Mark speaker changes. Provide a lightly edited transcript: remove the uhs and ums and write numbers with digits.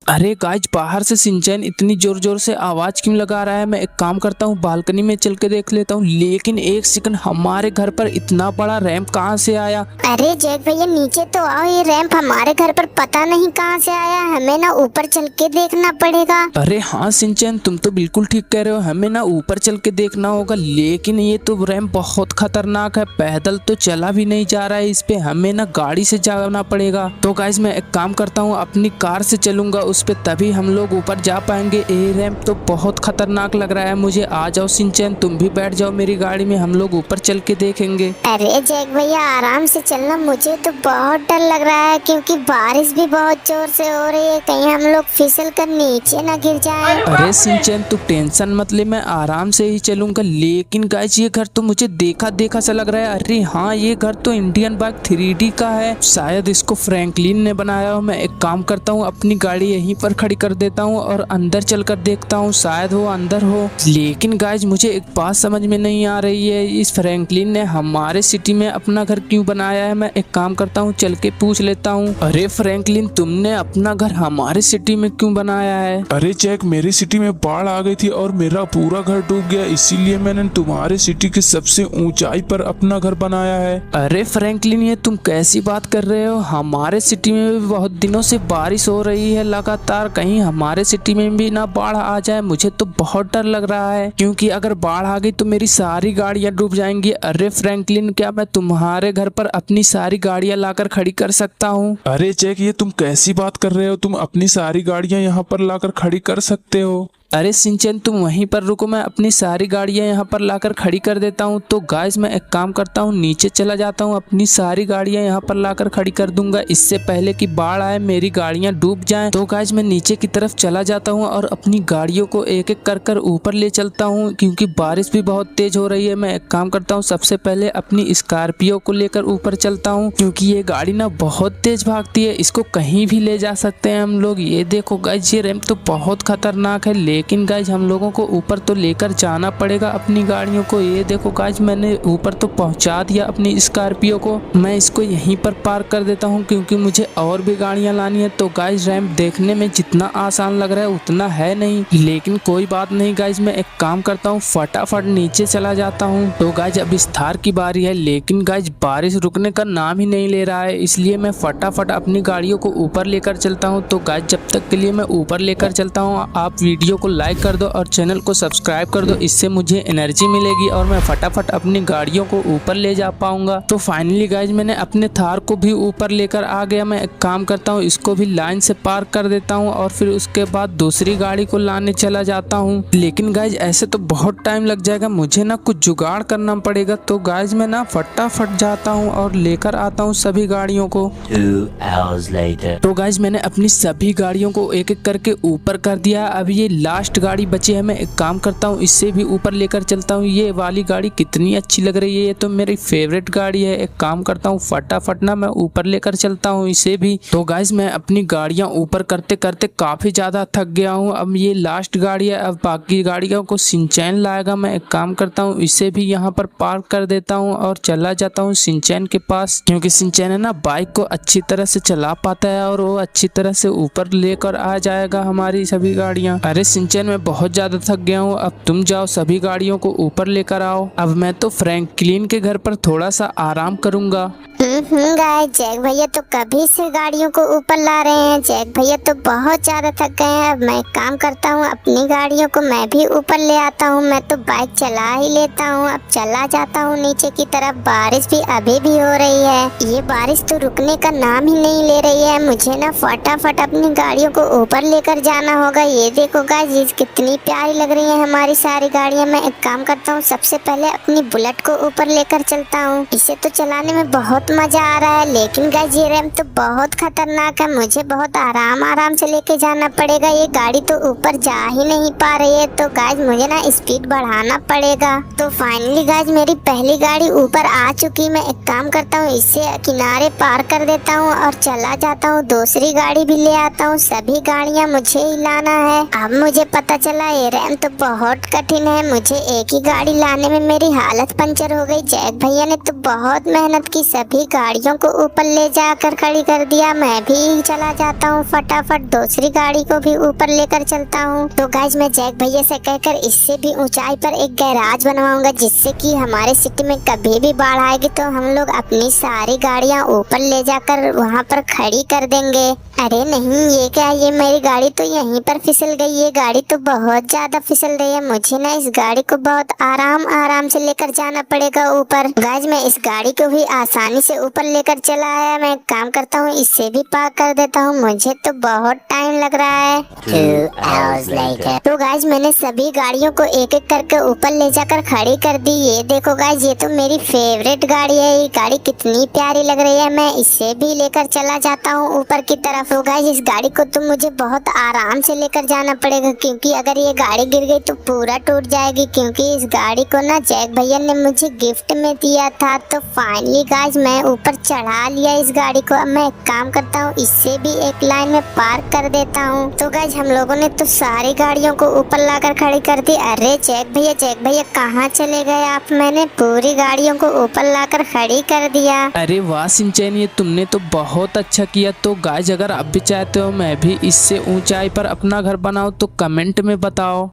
Speaker 1: अरे गाइज, बाहर से सिंचैन इतनी जोर जोर से आवाज क्यों लगा रहा है। मैं एक काम करता हूँ, बालकनी में चल के देख लेता हूँ। लेकिन एक सेकंड, हमारे घर पर इतना बड़ा रैंप कहाँ से आया।
Speaker 2: अरे जैक भैया नीचे तो आओ, ये रैंप हमारे घर पर पता नहीं कहाँ से आया, हमें ना ऊपर चल के देखना पड़ेगा।
Speaker 1: अरे हाँ सिंचैन, तुम तो बिल्कुल ठीक कह रहे हो, हमें ना ऊपर चल के देखना होगा। लेकिन ये तो रैंप बहुत खतरनाक है, पैदल तो चला भी नहीं जा रहा है इस पे, हमें ना गाड़ी से जाना पड़ेगा। तो गाइज मैं एक काम करता हूँ, अपनी कार से चलूंगा उस पे, तभी हम लोग ऊपर जा पाएंगे। ये रैंप तो बहुत खतरनाक लग रहा है मुझे। आ जाओ सिंचैन, तुम भी बैठ जाओ मेरी गाड़ी में, हम लोग ऊपर चल के देखेंगे।
Speaker 2: अरे जैक भैया आराम से चलना, मुझे तो बहुत डर लग रहा है क्योंकि बारिश भी बहुत जोर से हो रही है, कहीं हम लोग फिसल कर नीचे ना गिर जाएं।
Speaker 1: अरे सिंचैन तू टेंशन मत ले, मैं आराम से ही चलूंगा। लेकिन गाइस ये घर तो मुझे देखा देखा सा लग रहा है। अरे हाँ, ये घर तो इंडियन बाइक 3D का है, शायद इसको फ्रैंकलिन ने बनाया हो। मैं एक काम करता हूँ, अपनी गाड़ी यहीं पर खड़ी कर देता हूँ और अंदर चलकर देखता हूँ, शायद वो अंदर हो। लेकिन गाइस मुझे एक बात समझ में नहीं आ रही है, इस फ्रैंकलिन ने हमारे सिटी में अपना घर क्यों बनाया है। मैं एक काम करता हूँ, चल के पूछ लेता हूँ। अरे फ्रैंकलिन, तुमने अपना घर हमारे सिटी में क्यों बनाया है।
Speaker 3: अरे जैक, मेरी सिटी में बाढ़ आ गई थी और मेरा पूरा घर डूब गया, इसीलिए मैंने तुम्हारे सिटी की सबसे ऊंचाई पर अपना घर बनाया है।
Speaker 1: अरे फ्रैंकलिन, ये तुम कैसी बात कर रहे हो। हमारे सिटी में भी बहुत दिनों से बारिश हो रही है लगातार, कहीं हमारे सिटी में भी ना बाढ़ आ जाए। मुझे तो बहुत डर लग रहा है, क्योंकि अगर बाढ़ आ गई तो मेरी सारी गाड़ियां डूब जाएंगी। अरे फ्रैंकलिन, क्या मैं तुम्हारे घर पर अपनी सारी गाड़ियां लाकर खड़ी कर सकता हूँ।
Speaker 3: अरे जैक, ये तुम कैसी बात कर रहे हो, तुम अपनी सारी गाड़ियां यहाँ पर लाकर खड़ी कर सकते हो।
Speaker 1: अरे सिंचैन, तुम वहीं पर रुको, मैं अपनी सारी गाड़ियां यहाँ पर लाकर खड़ी कर देता हूँ। तो गाइस मैं एक काम करता हूँ, नीचे चला जाता हूँ, अपनी सारी गाड़ियां यहाँ पर लाकर खड़ी कर दूंगा, इससे पहले कि बाढ़ आए, मेरी गाड़ियां डूब जाएं। तो गाइस मैं नीचे की तरफ चला जाता हूँ और अपनी गाड़ियों को एक एक कर कर ऊपर ले चलता हूँ, क्योंकि बारिश भी बहुत तेज हो रही है। मैं एक काम करता हूँ, सबसे पहले अपनी स्कॉर्पियो को लेकर ऊपर चलता हूँ, क्योंकि ये गाड़ी ना बहुत तेज भागती है, इसको कहीं भी ले जा सकते हैं हम लोग। ये देखो गाइस, ये रैंप तो बहुत खतरनाक है, लेकिन गाइज हम लोगों को ऊपर तो लेकर जाना पड़ेगा अपनी गाड़ियों को। ये देखो गाइज, मैंने ऊपर तो पहुंचा दिया अपनी स्कॉर्पियो को। मैं इसको यहीं पर पार्क कर देता हूं, क्योंकि मुझे और भी गाड़ियां लानी है। तो गाइज रैंप देखने में जितना आसान लग रहा है उतना है नहीं, लेकिन कोई बात नहीं गाइज, मैं एक काम करता हूँ, फटाफट नीचे चला जाता हूँ। तो गाइज अब इस थार की बारी है, लेकिन गाइज बारिश रुकने का नाम ही नहीं ले रहा है, इसलिए मैं फटाफट अपनी गाड़ियों को ऊपर लेकर चलता हूँ। तो गाइज जब तक के लिए मैं ऊपर लेकर चलता हूँ, आप वीडियो को लाइक कर दो और चैनल को सब्सक्राइब कर दो, इससे मुझे एनर्जी मिलेगी और मैं फटाफट अपनी गाड़ियों को ऊपर ले जा पाऊंगा। तो फाइनली गाइज मैंने अपने थार को भी ऊपर लेकर आ गया। मैं एक काम करता हूँ, इसको भी लाइन से पार्क कर देता हूँ और फिर उसके बाद दूसरी गाड़ी को लाने चला जाता हूँ। लेकिन गाइज ऐसे तो बहुत टाइम लग जाएगा, मुझे ना कुछ जुगाड़ करना पड़ेगा। तो गाइज मैं ना फटाफट जाता हूँ और लेकर आता हूँ सभी गाड़ियों को।
Speaker 4: 2 hours later.
Speaker 1: तो गाइज मैंने अपनी सभी गाड़ियों को एक एक करके ऊपर कर दिया। अब ये लास्ट गाड़ी बची है, मैं एक काम करता हूँ, इससे भी ऊपर लेकर चलता हूँ। ये वाली गाड़ी कितनी अच्छी लग रही है, ये तो मेरी फेवरेट गाड़ी है। एक काम करता हूँ, फटाफट ना मैं ऊपर लेकर चलता हूँ इसे भी। तो गाइज मैं अपनी गाड़ियाँ ऊपर करते करते काफी ज्यादा थक गया हूँ। अब ये लास्ट गाड़ी है, अब बाकी गाड़ियों को सिंचैन लाएगा। मैं एक काम करता हूँ, इसे भी यहाँ पर पार्क कर देता हूँ और चला जाता हूँ सिंचैन के पास, क्योंकि सिंचैन है ना बाइक को अच्छी तरह से चला पाता है और वो अच्छी तरह से ऊपर लेकर आ जाएगा हमारी सभी गाड़ियाँ। अरे सिंचैन, मैं बहुत ज्यादा थक गया हूँ, अब तुम जाओ सभी गाड़ियों को ऊपर लेकर आओ। अब मैं तो फ्रैंकलिन के घर पर थोड़ा सा आराम करूंगा।
Speaker 2: गाइस जैक भैया तो कभी से गाड़ियों को ऊपर ला रहे हैं, जैक भैया तो बहुत ज्यादा थक गए हैं। अब मैं काम करता हूँ, अपनी गाड़ियों को मैं भी ऊपर ले आता हूँ। मैं तो बाइक चला ही लेता हूँ, अब चला जाता हूँ नीचे की तरफ। बारिश भी अभी भी हो रही है, ये बारिश तो रुकने का नाम ही नहीं ले रही है। मुझे ना फटाफट अपनी गाड़ियों को ऊपर लेकर जाना होगा। ये देखो गाइस, ये कितनी प्यारी लग रही है हमारी सारी गाड़ियाँ। मैं एक काम करता हूँ, सबसे पहले अपनी बुलेट को ऊपर लेकर चलता हूँ, इसे तो चलाने में बहुत मजा आ रहा है। लेकिन गाइस ये रैंप तो बहुत खतरनाक है, मुझे बहुत आराम से लेके जाना पड़ेगा। ये गाड़ी तो ऊपर जा ही नहीं पा रही है, तो गाइस मुझे ना स्पीड बढ़ाना पड़ेगा। तो फाइनली गाइस मेरी पहली गाड़ी ऊपर आ चुकी। मैं एक काम करता हूँ, इससे किनारे पार कर देता हूँ और चला जाता हूँ, दूसरी गाड़ी भी ले आता हूँ। सभी गाड़ियाँ मुझे ही लाना है। अब मुझे पता चला ये रैम तो बहुत कठिन है। मुझे एक ही गाड़ी लाने में मेरी हालत पंचर हो गई। जैक भैया ने तो बहुत मेहनत की, सभी गाड़ियों को ऊपर ले जाकर खड़ी कर दिया। मैं भी चला जाता हूँ फटाफट, दूसरी गाड़ी को भी ऊपर लेकर चलता हूँ। तो गाइस मैं जैक भैया से कहकर इससे भी ऊंचाई पर एक गैराज बनवाऊंगा, जिससे कि हमारे सिटी में कभी भी बाढ़ आएगी तो हम लोग अपनी सारी गाड़ियाँ ऊपर ले जाकर वहाँ पर खड़ी कर देंगे। अरे नहीं, ये क्या, ये मेरी गाड़ी तो यहीं पर फिसल गई। ये गाड़ी तो बहुत ज्यादा फिसल रही है। मुझे ना इस गाड़ी को बहुत आराम से लेकर जाना पड़ेगा ऊपर। गाइस मैं इस गाड़ी को भी आसानी से ऊपर लेकर चला आया। मैं एक काम करता हूँ, इससे भी पार कर देता हूँ। मुझे तो बहुत टाइम लग रहा है।
Speaker 4: 2 hours later.
Speaker 2: तो गाइस मैंने सभी गाड़ियों को एक एक करके ऊपर ले जाकर खड़ी कर दी। ये देखो गाइस, ये तो मेरी फेवरेट गाड़ी है। ये गाड़ी कितनी प्यारी लग रही है। मैं इसे भी लेकर चला जाता हूँ ऊपर की तरफ। तो गाइस इस गाड़ी को तो मुझे बहुत आराम से लेकर जाना पड़ेगा, क्योंकि अगर ये गाड़ी गिर गई तो पूरा टूट जाएगी। क्योंकि इस गाड़ी को ना जैक भैया ने मुझे गिफ्ट में दिया था। तो फाइनली गाइस मैं ऊपर चढ़ा लिया इस गाड़ी को। अब मैं एक काम करता हूँ, इससे भी एक लाइन में पार्क कर देता हूँ। तो गाइस हम लोगों ने तो सारी गाड़ियों को ऊपर लाकर खड़ी कर दी। अरे जैक भैया कहाँ चले गए आप? मैंने पूरी गाड़ियों को ऊपर लाकर खड़ी कर दिया।
Speaker 1: अरे वाह सिंचैन, ये तुमने तो बहुत अच्छा किया। तो गाइस अगर आप भी चाहते हो मैं भी इससे ऊंचाई पर अपना घर बनाऊं तो कमेंट में बताओ।